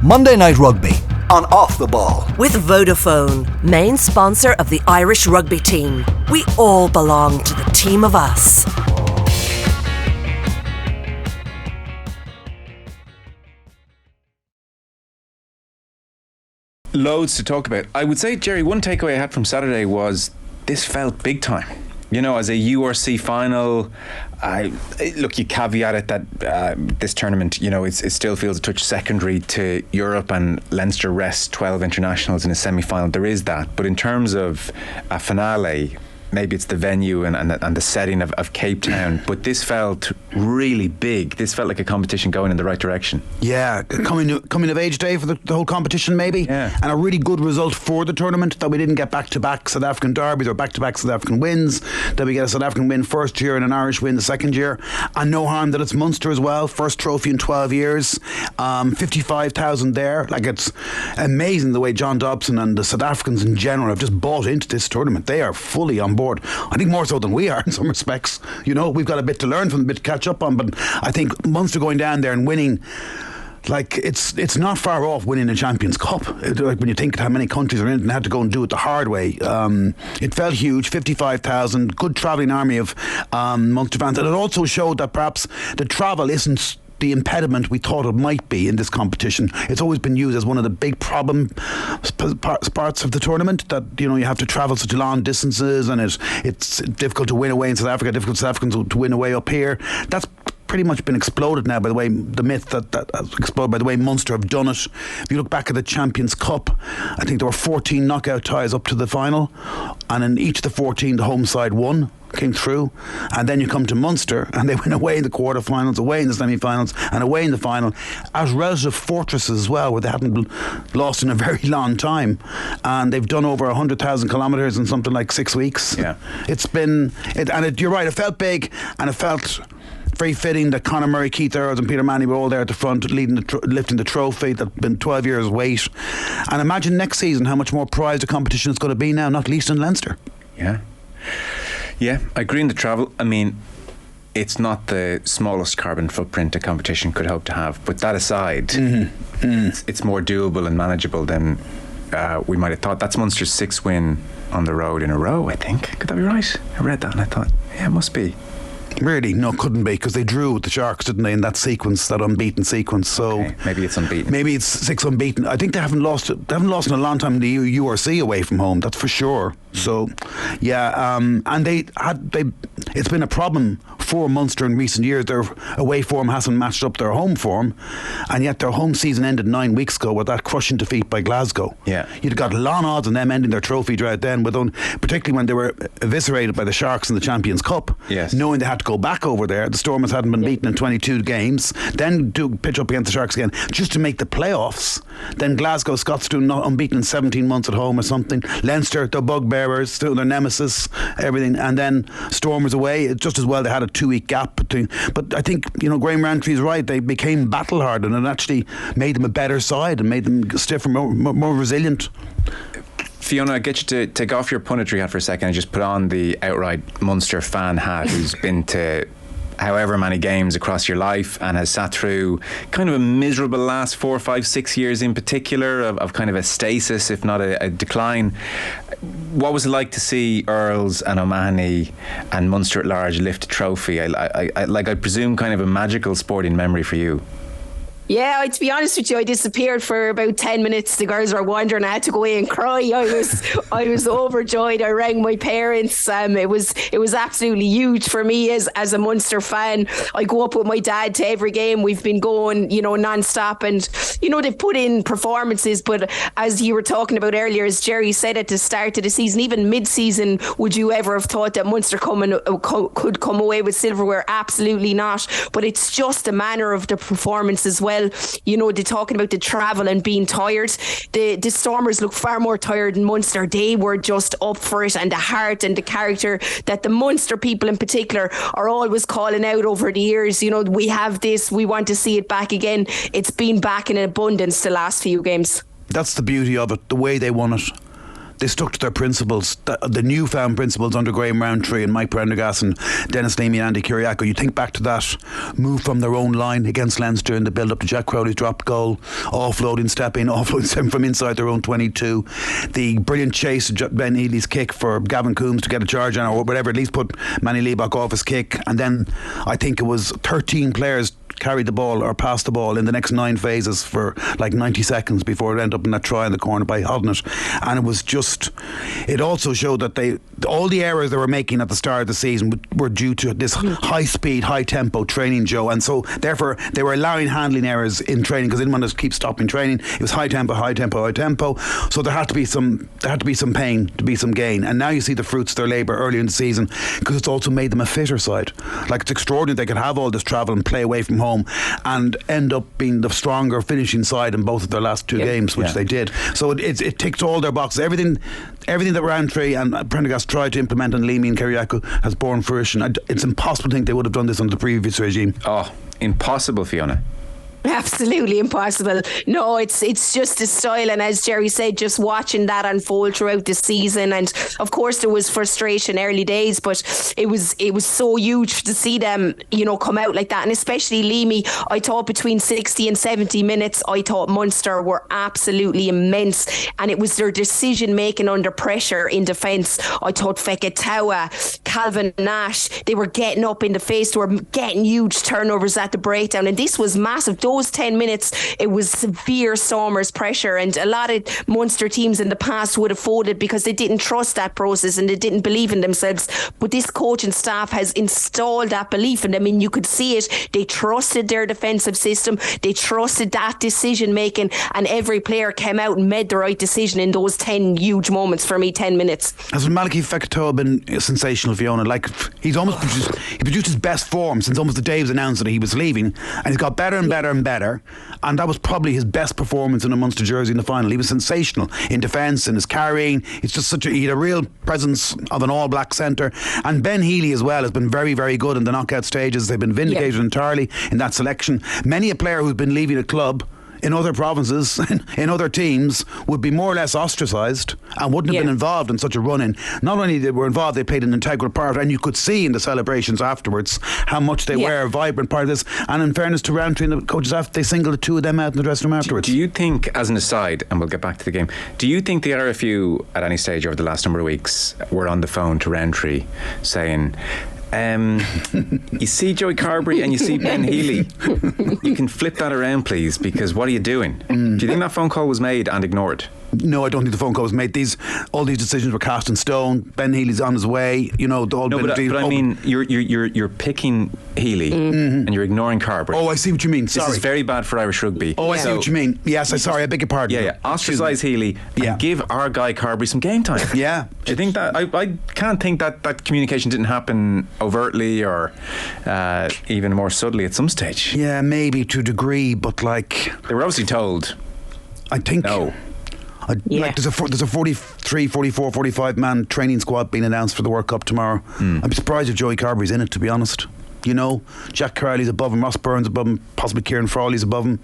Monday Night Rugby on Off the Ball. With Vodafone, main sponsor of the Irish rugby team. We all belong to the team of us. Loads to talk about. I would say, Gerry, one takeaway I had from Saturday was this felt big time. You know, as a URC final, look, you caveat it that this tournament, you know, it still feels a touch secondary to Europe, and Leinster rest 12 internationals in a semi-final. There is that. But in terms of a finale, maybe it's the venue and the setting of Cape Town, but this felt really big. This felt like a competition going in the right direction. Yeah, coming of age day for the whole competition, maybe. Yeah. And a really good result for the tournament, that we didn't get back-to-back South African derbies or back-to-back South African wins, that we get a South African win first year and an Irish win the second year. And no harm that it's Munster as well, first trophy in 12 years, 55,000 there. Like, it's amazing the way John Dobson and the South Africans in general have just bought into this tournament. They are fully on board. I think more so than we are in some respects. You know, we've got a bit to learn from them, a bit to catch up on, but I think Munster going down there and winning, like, it's not far off winning a Champions Cup. Like, when you think how many countries are in it and had to go and do it the hard way, it felt huge. 55,000, good travelling army of Munster fans, and it also showed that perhaps the travel isn't the impediment we thought it might be in this competition. It's always been used as one of the big problem parts of the tournament, that, you know, you have to travel such long distances, and it's difficult to win away in South Africa, difficult for South Africans to win away up here. That's pretty much been exploded now by the way, the myth that has exploded by the way Munster have done it. If you look back at the Champions Cup, I think there were 14 knockout ties up to the final, and in each of the 14 the home side won, came through. And then you come to Munster and they went away in the quarterfinals, away in the semi-finals, and away in the final as relative fortresses as well, where they hadn't lost in a very long time, and they've done over 100,000 kilometres in something like 6 weeks. Yeah, you're right, it felt big, and it felt very fitting that Conor Murray, Keith Earls and Peter Manny were all there at the front lifting the trophy that's been 12 years wait. And imagine next season how much more prized a competition it's going to be now, not least in Leinster. Yeah, I agree in the travel. I mean, it's not the smallest carbon footprint a competition could hope to have, but that aside, it's more doable and manageable than we might have thought. That's Munster's 6th win on the road in a row, I think. Could that be right? I read that and I thought, yeah, it must be. Really? No, couldn't be, because they drew with the Sharks, didn't they, in that sequence, that unbeaten sequence. So okay, maybe it's unbeaten. Maybe it's 6 unbeaten. I think they haven't lost in a long time in the URC away from home, that's for sure. So yeah, and it's been a problem for Munster in recent years. Their away form hasn't matched up their home form, and yet their home season ended 9 weeks ago with that crushing defeat by Glasgow. Yeah, you'd got long odds on them ending their trophy drought then, particularly when they were eviscerated by the Sharks in the Champions Cup. Yes, knowing they had to go back over there. The Stormers hadn't been beaten in 22 games, then do pitch up against the Sharks again just to make the playoffs. Then Glasgow, Scots do not unbeaten in 17 months at home or something. Leinster, the bugbearers, still their nemesis, everything. And then Stormers away, just as well they had a 2-week gap between. But I think, you know, Graham Rantry's right, they became battle hardened, and it actually made them a better side and made them stiffer, more resilient. Fiona, I get you to take off your punditry hat for a second and just put on the outright Munster fan hat, who's been to however many games across your life and has sat through kind of a miserable last 4, 5, 6 years in particular of kind of a stasis, if not a decline. What was it like to see Earls and O'Mahony and Munster at large lift a trophy? I presume kind of a magical sporting memory for you. Yeah, to be honest with you, I disappeared for about 10 minutes. The girls were wondering. I had to go away and cry. I was overjoyed. I rang my parents. It was absolutely huge for me as a Munster fan. I go up with my dad to every game. We've been going, you know, non-stop, and you know, they've put in performances. But as you were talking about earlier, as Gerry said at the start of the season, even mid-season, would you ever have thought that Munster could come away with silverware? Absolutely not. But it's just the manner of the performance as well. You know, they're talking about the travel and being tired. The Stormers look far more tired than Munster. They were just up for it, and the heart and the character that the Munster people in particular are always calling out over the years. You know, we have this, we want to see it back again. It's been back in abundance the last few games. That's the beauty of it, the way they won it. they stuck to their principles, the newfound principles under Graham Rowntree and Mike Prendergast and Dennis Leamy and Andy Kiriakou. You think back to that move from their own line against Leinster in the build-up to Jack Crowley's dropped goal, offloading from inside their own 22. The brilliant chase of Ben Healy's kick for Gavin Coombs to get a charge on or whatever, at least put Manny Liebach off his kick. And then I think it was 13 players carried the ball or passed the ball in the next 9 phases for like 90 seconds before it ended up in that try in the corner by Hodnett. And it was just, it also showed that all the errors they were making at the start of the season were due to this high speed, high tempo training, Joe. And so therefore they were allowing handling errors in training because they didn't want to keep stopping training. It was high tempo. So there had to be some pain to be some gain. And now you see the fruits of their labour early in the season because it's also made them a fitter side. Like, it's extraordinary they could have all this travel and play away from home and end up being the stronger finishing side in both of their last 2 games, which they did. So it ticks all their boxes. Everything that Rowntree and Prendergast tried to implement on Leamy and Kiriakou has borne fruition. It's impossible to think they would have done this under the previous regime. Oh, impossible, Fiona. Absolutely impossible. No, it's just a style, and as Gerry said, just watching that unfold throughout the season. And of course there was frustration early days, but it was so huge to see them, come out like that. And especially Leamy, I thought between 60 and 70 minutes, I thought Munster were absolutely immense, and it was their decision making under pressure in defence. I thought Feketawa, Calvin Nash, they were getting up in the face, they were getting huge turnovers at the breakdown, and this was massive. Those 10 minutes, it was severe Stormers pressure, and a lot of Munster teams in the past would have folded because they didn't trust that process and they didn't believe in themselves. But this coaching staff has installed that belief in them. I mean, you could see it. They trusted their defensive system, they trusted that decision making, and every player came out and made the right decision in those 10 huge moments. For me, 10 minutes. Has Malachy Fekitoa been sensational, Fiona? Like, he's almost produced his best form since almost the day it was announced that he was leaving, and he's got better and better, and that was probably his best performance in a Munster jersey in the final. He was sensational in defence, in his carrying. It's just he had a real presence of an all-black centre. And Ben Healy as well has been very, very good in the knockout stages. They've been vindicated entirely in that selection. Many a player who's been leaving a club in other provinces, in other teams, would be more or less ostracised and wouldn't have been involved in such a run-in. Not only they were involved, they played an integral part, and you could see in the celebrations afterwards how much they were a vibrant part of this. And in fairness to Rowntree and the coaches after, they singled the 2 of them out in the dressing room afterwards. Do you think, as an aside, and we'll get back to the game, do you think the RFU at any stage over the last number of weeks were on the phone to Rowntree saying, you see Joey Carberry and you see Ben Healy, you can flip that around please, because what are you doing? Do you think that phone call was made and ignored? No, I don't think the phone call was made. All these decisions were cast in stone. Ben Healy's on his way. But I mean, you're picking Healy and you're ignoring Carberry. Oh, I see what you mean. Sorry. This is very bad for Irish rugby. Oh, I see what you mean. Yes, I beg your pardon. Yeah. Ostracise Healy and give our guy Carberry some game time. Yeah. Do you think that? I can't think that communication didn't happen overtly or even more subtly at some stage. Yeah, maybe to a degree, but like, they were obviously told. I think no. Like there's a 43, 44, 45 man training squad being announced for the World Cup tomorrow. I'm surprised if Joey Carberry's in it, to be honest. Jack Crowley's above him, Ross Byrne's above him, possibly Kieran Frawley's above him,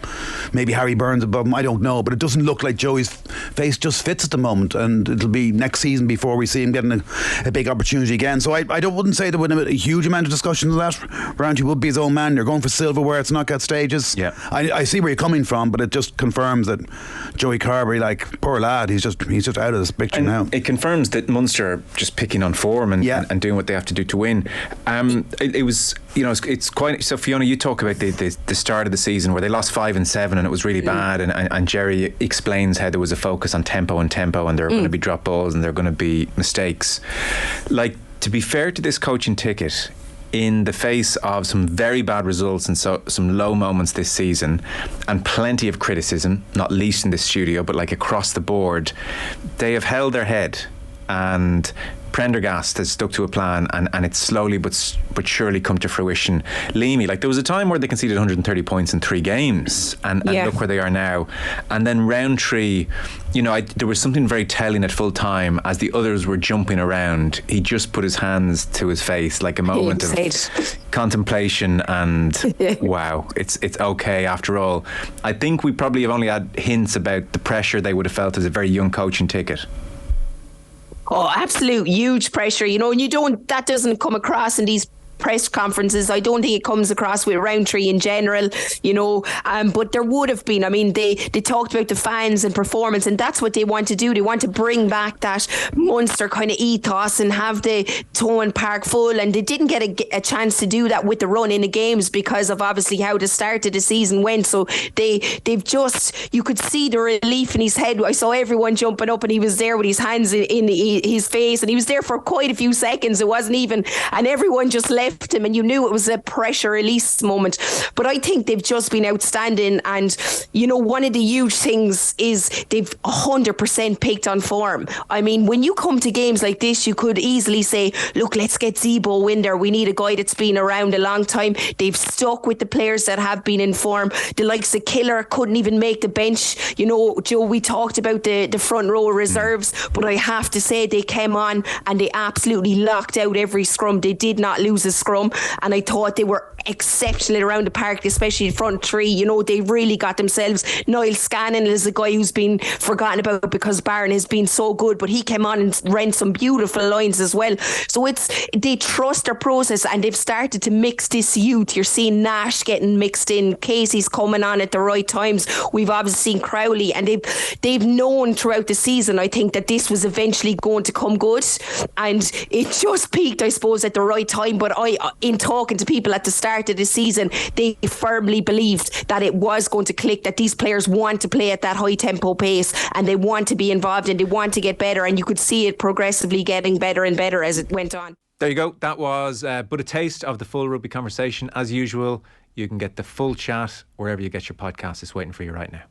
maybe Harry Burns above him, I don't know, but it doesn't look like Joey's face just fits at the moment, and it'll be next season before we see him getting a big opportunity again. So I wouldn't say there would have been a huge amount of discussion on that. Rowntree would be his own man. You're going for silverware, it's knockout stages. Yeah. I see where you're coming from, but it just confirms that Joey Carberry, like, poor lad, he's just out of this picture and now. It confirms that Munster are just picking on form and doing what they have to do to win. It was, it's quite. So Fiona, you talk about the start of the season where they lost 5 and 7 and it was really bad, and Gerry explains how there was a focus on tempo and there are going to be drop balls and there are going to be mistakes. Like, to be fair to this coaching ticket, in the face of some very bad results and some low moments this season and plenty of criticism, not least in this studio but like across the board, they have held their head, and Prendergast has stuck to a plan, and it's slowly but surely come to fruition. Leamy, like, there was a time where they conceded 130 points in 3 games, and look where they are now. And then Rowntree, there was something very telling at full time as the others were jumping around. He just put his hands to his face, like a moment of contemplation, and wow, it's okay after all. I think we probably have only had hints about the pressure they would have felt as a very young coaching ticket. Oh, absolute huge pressure, you know, and that doesn't come across in these press conferences. I don't think it comes across with Roundtree in general, you know, but there would have been. I mean, they talked about the fans and performance, and that's what they want to do. They want to bring back that Munster kind of ethos and have the Thomond Park full, and they didn't get a chance to do that with the run in the games because of obviously how the start of the season went. So they've just, you could see the relief in his head. I saw everyone jumping up and he was there with his hands in his face, and he was there for quite a few seconds. It wasn't even, and everyone just left him, and you knew it was a pressure release moment. But I think they've just been outstanding, and you know, one of the huge things is they've 100% picked on form. I mean, when you come to games like this, you could easily say, look, let's get Zebo in there. We need a guy that's been around a long time. They've stuck with the players that have been in form. The likes of Killer couldn't even make the bench. You know, Joe, we talked about the front row reserves, but I have to say they came on and they absolutely locked out every scrum. They did not lose a scrum, and I thought they were exceptional around the park, especially the front three. You know, they really got themselves. Niall Scannon is a guy who's been forgotten about because Barron has been so good, but he came on and ran some beautiful lines as well. So they trust their process, and they've started to mix this youth. You're seeing Nash getting mixed in, Casey's coming on at the right times. We've obviously seen Crowley, and they've known throughout the season, I think, that this was eventually going to come good, and it just peaked, I suppose, at the right time. But in talking to people at the start of the season, they firmly believed that it was going to click, that these players want to play at that high tempo pace, and they want to be involved, and they want to get better, and you could see it progressively getting better and better as it went on. There you go. That was but a taste of the full rugby conversation. As usual, you can get the full chat wherever you get your podcast. It's waiting for you right now.